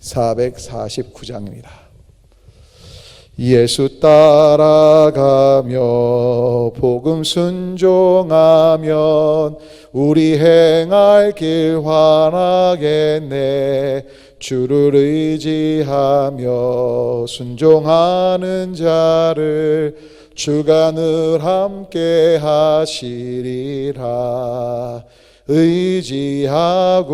449장입니다. 예수 따라가며 복음 순종하면 우리 행할 길 환하겠네. 주를 의지하며 순종하는 자를 주가 늘 함께 하시리라. 의지하고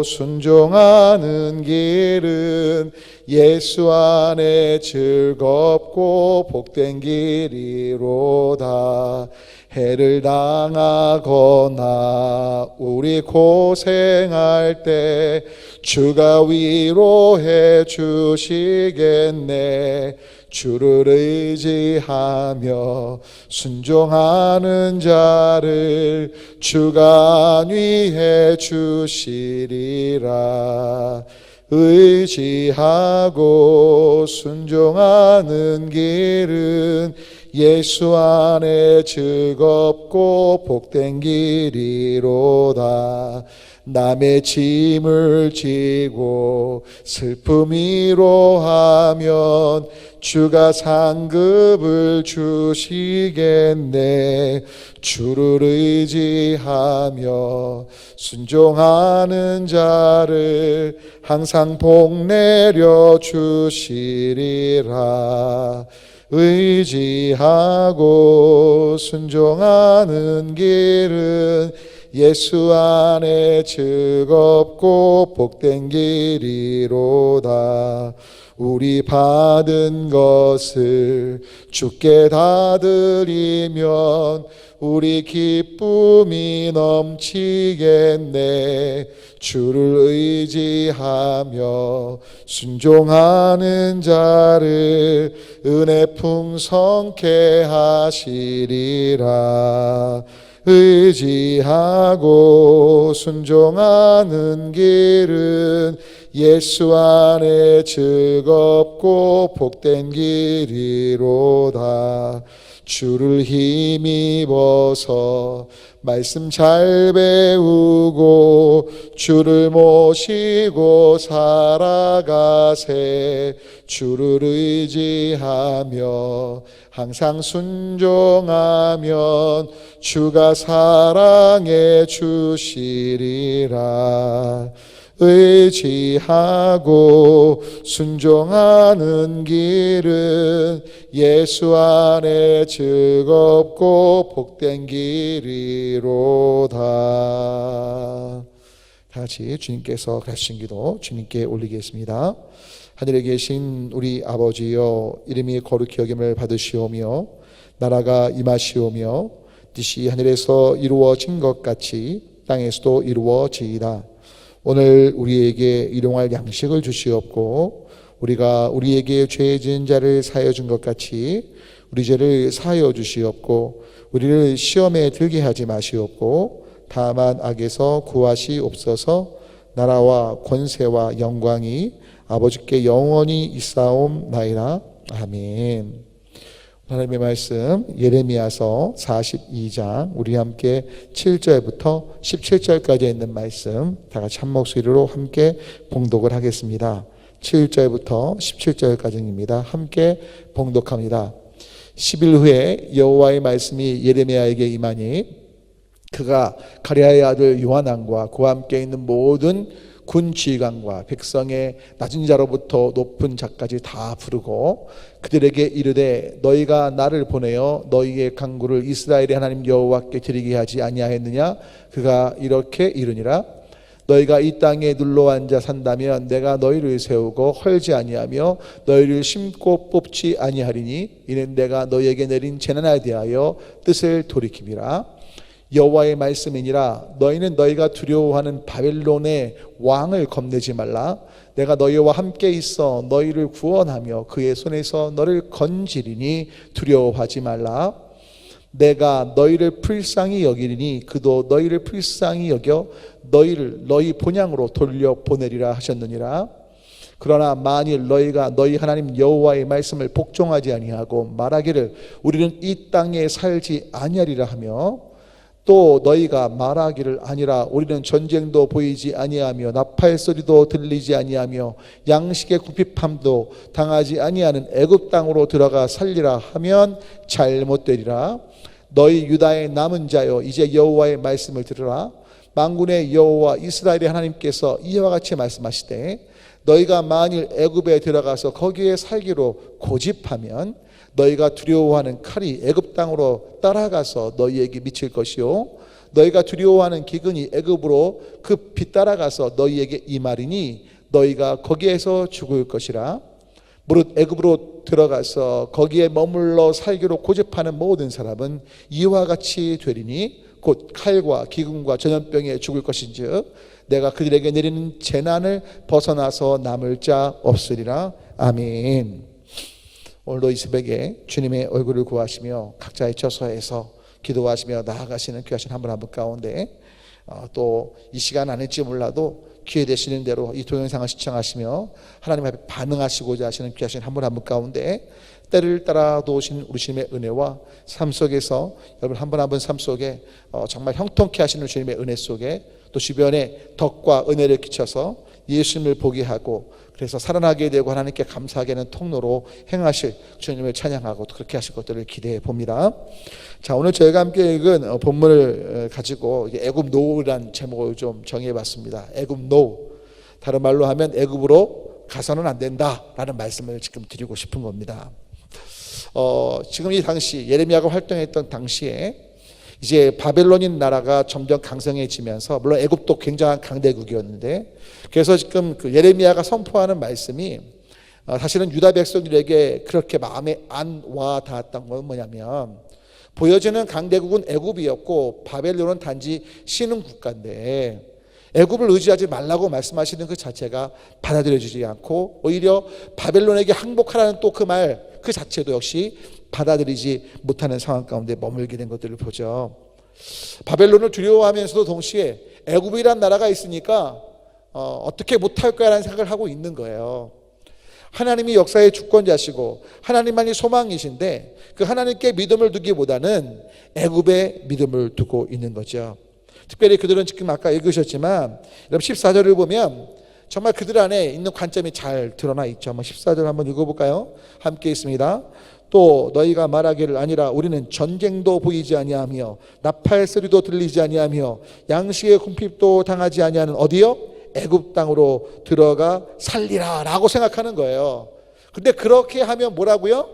순종하는 길은 예수 안에 즐겁고 복된 길이로다. 해를 당하거나 우리 고생할 때 주가 위로해 주시겠네. 주를 의지하며 순종하는 자를 주가 안위해 주시리라. 의지하고 순종하는 길은 예수 안에 즐겁고 복된 길이로다. 남의 짐을 지고 슬픔 위로하면 주가 상급을 주시겠네. 주를 의지하며 순종하는 자를 항상 복 내려 주시리라. 의지하고 순종하는 길은 예수 안에 즐겁고 복된 길이로다. 우리 받은 것을 주께 다 드리면 우리 기쁨이 넘치겠네. 주를 의지하며 순종하는 자를 은혜 풍성케 하시리라. 의지하고 순종하는 길은 예수 안에 즐겁고 복된 길이로다. 주를 힘입어서 말씀 잘 배우고 주를 모시고 살아가세. 주를 의지하며 항상 순종하면 주가 사랑해 주시리라. 의지하고 순종하는 길은 예수 안에 즐겁고 복된 길이로다. 같이 주님께서 가르친 기도 주님께 올리겠습니다. 하늘에 계신 우리 아버지여, 이름이 거룩히 여김을 받으시오며 나라가 임하시오며 뜻이 하늘에서 이루어진 것 같이 땅에서도 이루어지이다. 오늘 우리에게 일용할 양식을 주시옵고 우리가 우리에게 죄 지은 자를 사하여 준 것 같이 우리 죄를 사하여 주시옵고 우리를 시험에 들게 하지 마시옵고 다만 악에서 구하시옵소서. 나라와 권세와 영광이 아버지께 영원히 있사옵나이다. 아멘. 하나님의 말씀 예레미야서 42장 우리 함께 7절부터 17절까지 있는 말씀 다 같이 한 목소리로 함께 봉독을 하겠습니다. 7절부터 17절까지입니다. 함께 봉독합니다. 10일 후에 여호와의 말씀이 예레미야에게 임하니 그가 가랴의 아들 요하난과 그와 함께 있는 모든 군 지휘관과 백성의 낮은 자로부터 높은 자까지 다 부르고 그들에게 이르되 너희가 나를 보내어 너희의 간구를 이스라엘의 하나님 여호와께 드리게 하지 아니하였느냐. 그가 이렇게 이르니라. 너희가 이 땅에 눌러 앉아 산다면 내가 너희를 세우고 헐지 아니하며 너희를 심고 뽑지 아니하리니 이는 내가 너희에게 내린 재난에 대하여 뜻을 돌이킴이라. 여호와의 말씀이니라. 너희는 너희가 두려워하는 바벨론의 왕을 겁내지 말라. 내가 너희와 함께 있어 너희를 구원하며 그의 손에서 너를 건지리니 두려워하지 말라. 내가 너희를 불쌍히 여기리니 그도 너희를 불쌍히 여겨 너희를 너희 본향으로 돌려보내리라 하셨느니라. 그러나 만일 너희가 너희 하나님 여호와의 말씀을 복종하지 아니하고 말하기를 우리는 이 땅에 살지 아니하리라 하며 또 너희가 말하기를 아니라 우리는 전쟁도 보이지 아니하며 나팔 소리도 들리지 아니하며 양식의 궁핍함도 당하지 아니하는 애굽 땅으로 들어가 살리라 하면 잘못되리라. 너희 유다의 남은 자여 이제 여호와의 말씀을 들으라. 만군의 여호와 이스라엘의 하나님께서 이와 같이 말씀하시되 너희가 만일 애굽에 들어가서 거기에 살기로 고집하면 너희가 두려워하는 칼이 애굽 땅으로 따라가서 너희에게 미칠 것이요 너희가 두려워하는 기근이 애굽으로 급히 따라가서 너희에게 임하리니 너희가 거기에서 죽을 것이라. 무릇 애굽으로 들어가서 거기에 머물러 살기로 고집하는 모든 사람은 이와 같이 되리니 곧 칼과 기근과 전염병에 죽을 것인즉 내가 그들에게 내리는 재난을 벗어나서 남을 자 없으리라. 아멘. 오늘도 이 새벽에 주님의 얼굴을 구하시며 각자의 처소에서 기도하시며 나아가시는 귀하신 한 분 한 분 가운데 또 이 시간 아닐지 몰라도 기회 되시는 대로 이 동영상을 시청하시며 하나님 앞에 반응하시고자 하시는 귀하신 한 분 한 분 가운데 때를 따라 도우신 우리 주님의 은혜와 삶 속에서 여러분 한 분 한 분 삶 속에 정말 형통케 하시는 주님의 은혜 속에 또 주변에 덕과 은혜를 끼쳐서 예수님을 보게 하고 그래서 살아나게 되고 하나님께 감사하게 하는 통로로 행하실 주님을 찬양하고 그렇게 하실 것들을 기대해 봅니다. 자, 오늘 저희가 함께 읽은 본문을 가지고 애굽 노우라는 제목을 좀 정해 봤습니다. 애굽 노우, 다른 말로 하면 애굽으로 가서는 안 된다라는 말씀을 지금 드리고 싶은 겁니다. 지금 이 당시 예레미야가 활동했던 당시에 이제 바벨론인 나라가 점점 강성해지면서 물론 애굽도 굉장한 강대국이었는데 그래서 지금 그 예레미야가 선포하는 말씀이 사실은 유다 백성들에게 그렇게 마음에 안 와 닿았던 건 뭐냐면 보여지는 강대국은 애굽이었고 바벨론은 단지 신흥 국가인데 애굽을 의지하지 말라고 말씀하시는 그 자체가 받아들여지지 않고 오히려 바벨론에게 항복하라는 또 그 말 그 자체도 역시 받아들이지 못하는 상황 가운데 머물게 된 것들을 보죠. 바벨론을 두려워하면서도 동시에 애굽이란 나라가 있으니까 어떻게 못할 거야라는 생각을 하고 있는 거예요. 하나님이 역사의 주권자시고 하나님만이 소망이신데 그 하나님께 믿음을 두기보다는 애굽에 믿음을 두고 있는 거죠. 특별히 그들은 지금 아까 읽으셨지만 여러분 14절을 보면 정말 그들 안에 있는 관점이 잘 드러나 있죠. 한번 14절 한번 읽어볼까요? 함께 있습니다. 또 너희가 말하기를 아니라 우리는 전쟁도 보이지 아니하며 나팔 소리도 들리지 아니하며 양식의 궁핍도 당하지 아니하는 어디요? 애굽 땅으로 들어가 살리라 라고 생각하는 거예요. 근데 그렇게 하면 뭐라고요?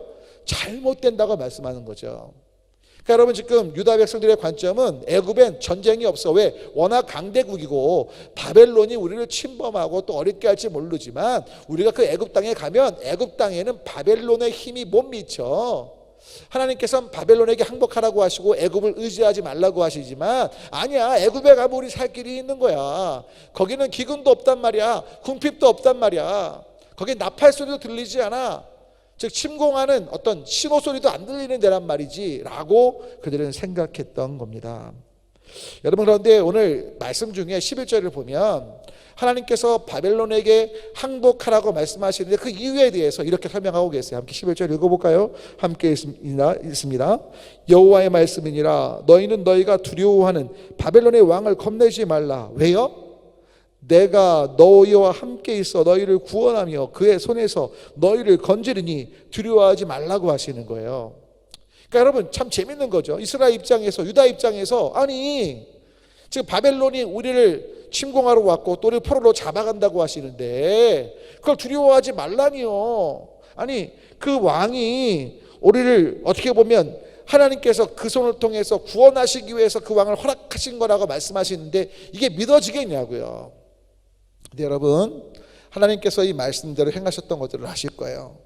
잘못된다고 말씀하는 거죠. 그러니까 여러분 지금 유다 백성들의 관점은 애굽엔 전쟁이 없어. 왜? 워낙 강대국이고 바벨론이 우리를 침범하고 또 어렵게 할지 모르지만 우리가 그 애굽 땅에 가면 애굽 땅에는 바벨론의 힘이 못 미쳐. 하나님께서는 바벨론에게 항복하라고 하시고 애굽을 의지하지 말라고 하시지만 아니야, 애굽에 가면 우리 살 길이 있는 거야. 거기는 기근도 없단 말이야. 궁핍도 없단 말이야. 거기 나팔 소리도 들리지 않아. 즉 침공하는 어떤 신호 소리도 안 들리는 데란 말이지 라고 그들은 생각했던 겁니다. 여러분 그런데 오늘 말씀 중에 11절을 보면 하나님께서 바벨론에게 항복하라고 말씀하시는데 그 이유에 대해서 이렇게 설명하고 계세요. 함께 11절 읽어볼까요? 함께 있습니다. 여호와의 말씀이니라 너희는 너희가 두려워하는 바벨론의 왕을 겁내지 말라. 왜요? 내가 너희와 함께 있어 너희를 구원하며 그의 손에서 너희를 건지리니 두려워하지 말라고 하시는 거예요. 그러니까 여러분 참 재밌는 거죠. 이스라엘 입장에서 유다 입장에서 아니 지금 바벨론이 우리를 침공하러 왔고 또 우리를 포로로 잡아간다고 하시는데 그걸 두려워하지 말라니요. 아니 그 왕이 우리를 어떻게 보면 하나님께서 그 손을 통해서 구원하시기 위해서 그 왕을 허락하신 거라고 말씀하시는데 이게 믿어지겠냐고요. 근데 여러분 하나님께서 이 말씀대로 행하셨던 것들을 아실 거예요.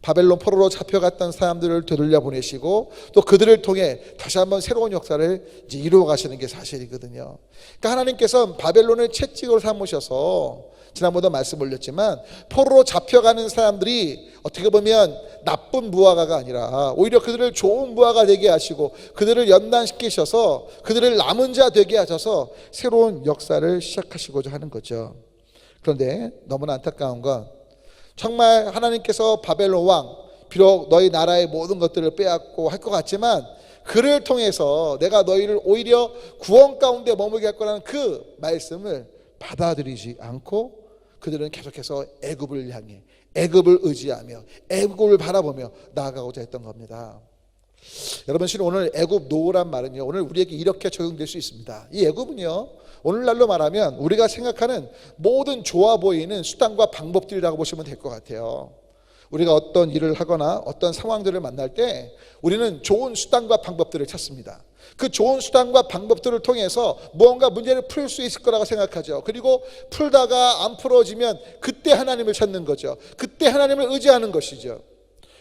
바벨론 포로로 잡혀갔던 사람들을 되돌려 보내시고 또 그들을 통해 다시 한번 새로운 역사를 이제 이루어 가시는 게 사실이거든요. 그러니까 하나님께서 바벨론을 채찍으로 삼으셔서 지난번에도 말씀 올렸지만 포로로 잡혀가는 사람들이 어떻게 보면 나쁜 무화과가 아니라 오히려 그들을 좋은 무화과 되게 하시고 그들을 연단시키셔서 그들을 남은 자 되게 하셔서 새로운 역사를 시작하시고자 하는 거죠. 그런데 너무나 안타까운 건 정말 하나님께서 바벨론 왕 비록 너희 나라의 모든 것들을 빼앗고 할 것 같지만 그를 통해서 내가 너희를 오히려 구원 가운데 머물게 할 거라는 그 말씀을 받아들이지 않고 그들은 계속해서 애굽을 향해 애굽을 의지하며 애굽을 바라보며 나아가고자 했던 겁니다. 여러분, 실은 오늘 애굽 노란 말은요, 오늘 우리에게 이렇게 적용될 수 있습니다. 이 애굽은요, 오늘날로 말하면 우리가 생각하는 모든 좋아 보이는 수단과 방법들이라고 보시면 될 것 같아요. 우리가 어떤 일을 하거나 어떤 상황들을 만날 때 우리는 좋은 수단과 방법들을 찾습니다. 그 좋은 수단과 방법들을 통해서 무언가 문제를 풀 수 있을 거라고 생각하죠. 그리고 풀다가 안 풀어지면 그때 하나님을 찾는 거죠. 그때 하나님을 의지하는 것이죠.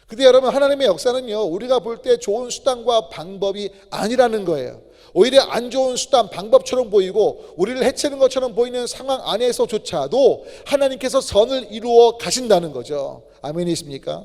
근데 여러분, 하나님의 역사는요, 우리가 볼 때 좋은 수단과 방법이 아니라는 거예요. 오히려 안 좋은 수단, 방법처럼 보이고 우리를 해치는 것처럼 보이는 상황 안에서조차도 하나님께서 선을 이루어 가신다는 거죠. 아멘이십니까?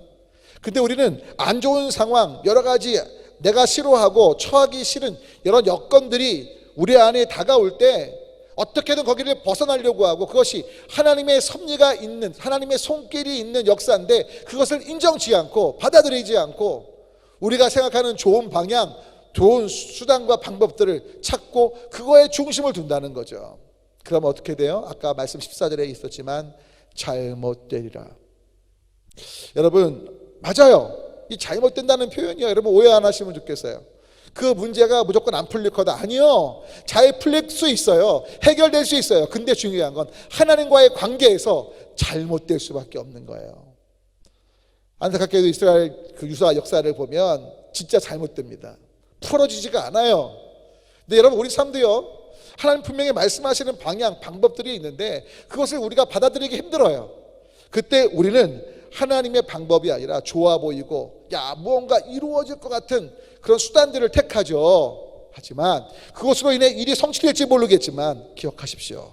근데 우리는 안 좋은 상황, 여러 가지 내가 싫어하고 처하기 싫은 여러 여건들이 우리 안에 다가올 때 어떻게든 거기를 벗어나려고 하고, 그것이 하나님의 섭리가 있는, 하나님의 손길이 있는 역사인데 그것을 인정치 않고 받아들이지 않고 우리가 생각하는 좋은 방향, 좋은 수단과 방법들을 찾고 그거에 중심을 둔다는 거죠. 그러면 어떻게 돼요? 아까 말씀 14절에 있었지만 잘못되리라. 여러분, 맞아요. 이 잘못된다는 표현이요, 여러분 오해 안 하시면 좋겠어요. 그 문제가 무조건 안 풀릴 거다, 아니요. 잘 풀릴 수 있어요. 해결될 수 있어요. 근데 중요한 건 하나님과의 관계에서 잘못될 수밖에 없는 거예요. 안타깝게도 이스라엘 그 유사 역사를 보면 진짜 잘못됩니다. 풀어지지가 않아요. 근데 여러분, 우리 삶도요, 하나님 분명히 말씀하시는 방향, 방법들이 있는데 그것을 우리가 받아들이기 힘들어요. 그때 우리는 하나님의 방법이 아니라 좋아 보이고 무언가 이루어질 것 같은 그런 수단들을 택하죠. 하지만 그것으로 인해 일이 성취될지 모르겠지만 기억하십시오.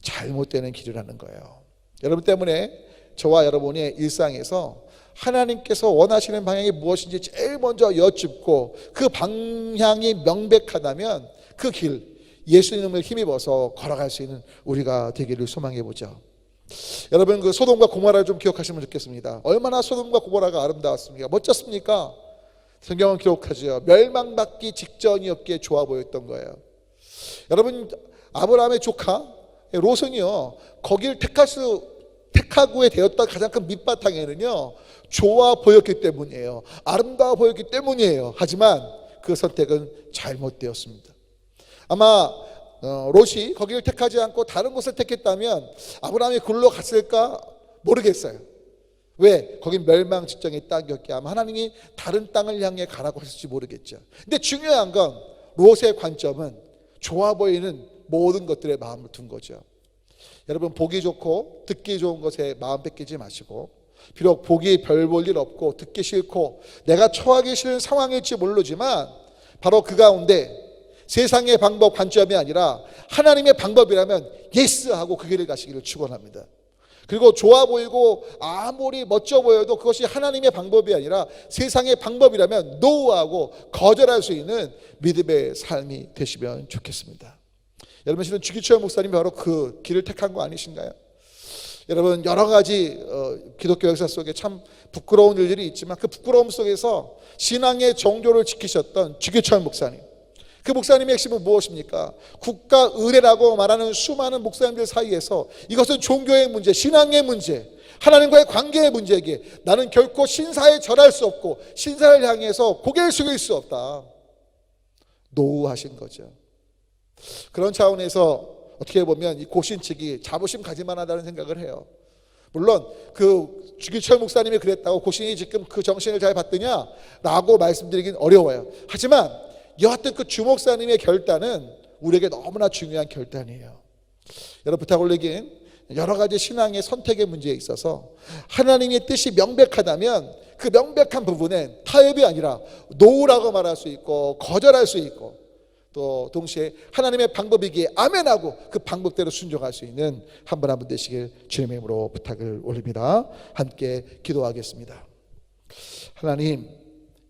잘못되는 길이라는 거예요. 여러분 때문에 저와 여러분의 일상에서 하나님께서 원하시는 방향이 무엇인지 제일 먼저 여쭙고 그 방향이 명백하다면 그 길, 예수님을 힘입어서 걸어갈 수 있는 우리가 되기를 소망해 보죠. 여러분, 그 소돔과 고모라를 좀 기억하시면 좋겠습니다. 얼마나 소돔과 고모라가 아름다웠습니까? 멋졌습니까? 성경은 기록하죠. 멸망받기 직전이었기에 좋아 보였던 거예요. 여러분, 아브라함의 조카 롯은요, 거길 택하고에 되었던 가장 큰 밑바탕에는요, 좋아 보였기 때문이에요. 아름다워 보였기 때문이에요. 하지만 그 선택은 잘못되었습니다. 아마 롯이 거기를 택하지 않고 다른 곳을 택했다면 아브라함이 굴러 갔을까 모르겠어요. 왜? 거긴 멸망 직전의 땅이었기에 아마 하나님이 다른 땅을 향해 가라고 했을지 모르겠죠. 근데 중요한 건 롯의 관점은 좋아 보이는 모든 것들에 마음을 둔 거죠. 여러분, 보기 좋고 듣기 좋은 것에 마음 뺏기지 마시고, 비록 보기 별 볼 일 없고 듣기 싫고 내가 처하기 싫은 상황일지 모르지만 바로 그 가운데 세상의 방법, 관점이 아니라 하나님의 방법이라면 예스 하고 그 길을 가시기를 축원합니다. 그리고 좋아 보이고 아무리 멋져 보여도 그것이 하나님의 방법이 아니라 세상의 방법이라면 노하고 거절할 수 있는 믿음의 삶이 되시면 좋겠습니다. 여러분, 실은 주기철 목사님이 바로 그 길을 택한 거 아니신가요? 여러분, 여러 가지 기독교 역사 속에 참 부끄러운 일들이 있지만 그 부끄러움 속에서 신앙의 정조를 지키셨던 주기철 목사님, 그 목사님의 핵심은 무엇입니까? 국가 의례라고 말하는 수많은 목사님들 사이에서 이것은 종교의 문제, 신앙의 문제, 하나님과의 관계의 문제이기에 나는 결코 신사에 절할 수 없고 신사를 향해서 고개를 숙일 수 없다, 노후하신 거죠. 그런 차원에서 어떻게 보면 이 고신측이 자부심 가질만 하다는 생각을 해요. 물론 그 주기철 목사님이 그랬다고 고신이 지금 그 정신을 잘 받느냐 라고 말씀드리긴 어려워요. 하지만 여하튼 그 주 목사님의 결단은 우리에게 너무나 중요한 결단이에요. 여러분, 부탁 올리긴 여러 가지 신앙의 선택의 문제에 있어서 하나님의 뜻이 명백하다면 그 명백한 부분엔 타협이 아니라 노라고 말할 수 있고 거절할 수 있고, 또 동시에 하나님의 방법이기에 아멘하고 그 방법대로 순종할 수 있는 한 분 한 분 되시길 주님의 이름으로 부탁을 올립니다. 함께 기도하겠습니다. 하나님,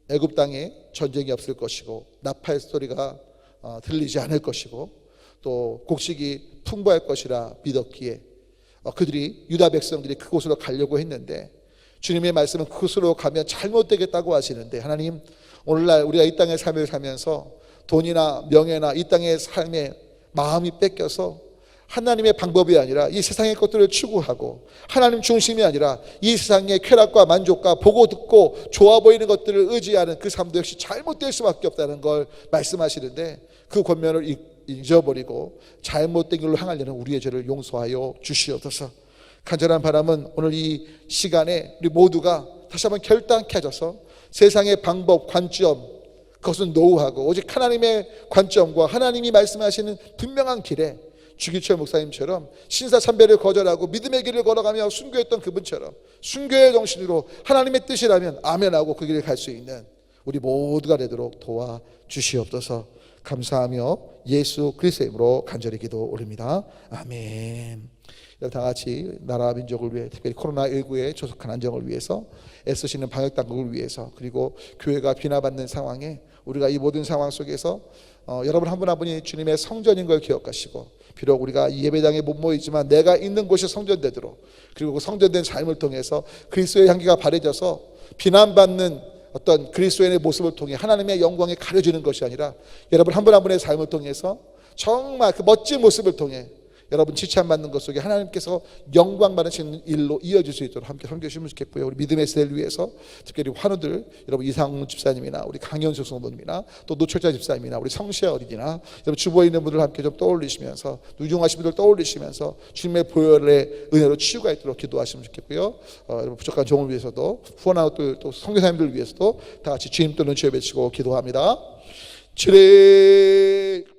애굽 땅에 전쟁이 없을 것이고 나팔 소리가 들리지 않을 것이고 또 곡식이 풍부할 것이라 믿었기에 그들이, 유다 백성들이 그곳으로 가려고 했는데 주님의 말씀은 그것으로 가면 잘못되겠다고 하시는데, 하나님 오늘날 우리가 이 땅의 삶을 살면서 돈이나 명예나 이 땅의 삶에 마음이 뺏겨서 하나님의 방법이 아니라 이 세상의 것들을 추구하고 하나님 중심이 아니라 이 세상의 쾌락과 만족과 보고 듣고 좋아 보이는 것들을 의지하는 그 삶도 역시 잘못될 수밖에 없다는 걸 말씀하시는데, 그 권면을 잊어버리고 잘못된 길로 향하려는 우리의 죄를 용서하여 주시옵소서. 간절한 바람은 오늘 이 시간에 우리 모두가 다시 한번 결단케 져서 세상의 방법, 관점, 그것은 노후하고 오직 하나님의 관점과 하나님이 말씀하시는 분명한 길에 주기철 목사님처럼 신사참배를 거절하고 믿음의 길을 걸어가며 순교했던 그분처럼 순교의 정신으로 하나님의 뜻이라면 아멘하고 그 길을 갈 수 있는 우리 모두가 되도록 도와주시옵소서. 감사하며 예수 그리스도의 이름으로 간절히 기도 올립니다. 아멘. 다 같이 나라와 민족을 위해, 특별히 코로나19의 조속한 안정을 위해서 애쓰시는 방역당국을 위해서, 그리고 교회가 비난받는 상황에 우리가 이 모든 상황 속에서 여러분 한 분 한 분이 주님의 성전인 걸 기억하시고, 비록 우리가 이 예배당에 못 모이지만 내가 있는 곳이 성전되도록, 그리고 그 성전된 삶을 통해서 그리스도의 향기가 바래져서 비난받는 어떤 그리스도인의 모습을 통해 하나님의 영광이 가려지는 것이 아니라 여러분 한 분 한 분의 삶을 통해서 정말 그 멋진 모습을 통해 여러분 칭찬받는 것 속에 하나님께서 영광 받으시는 일로 이어질 수 있도록 함께 섬겨 주시면 좋겠고요. 우리 믿음의 세대를 위해서 특별히 환우들, 여러분 이상훈 집사님이나 우리 강현수 성도님이나 또 노철자 집사님이나 우리 성시아 어린이나 여러분 주부에 있는 분들 함께 좀 떠올리시면서, 누중하신 분들 떠올리시면서 주님의 보혈의 은혜로 치유가 있도록 기도하시면 좋겠고요. 여러분 부족한 종을 위해서도, 후원하고 또 선교사님들 위해서도 다 같이 주님 또는 주여 외치고 기도합니다. 주님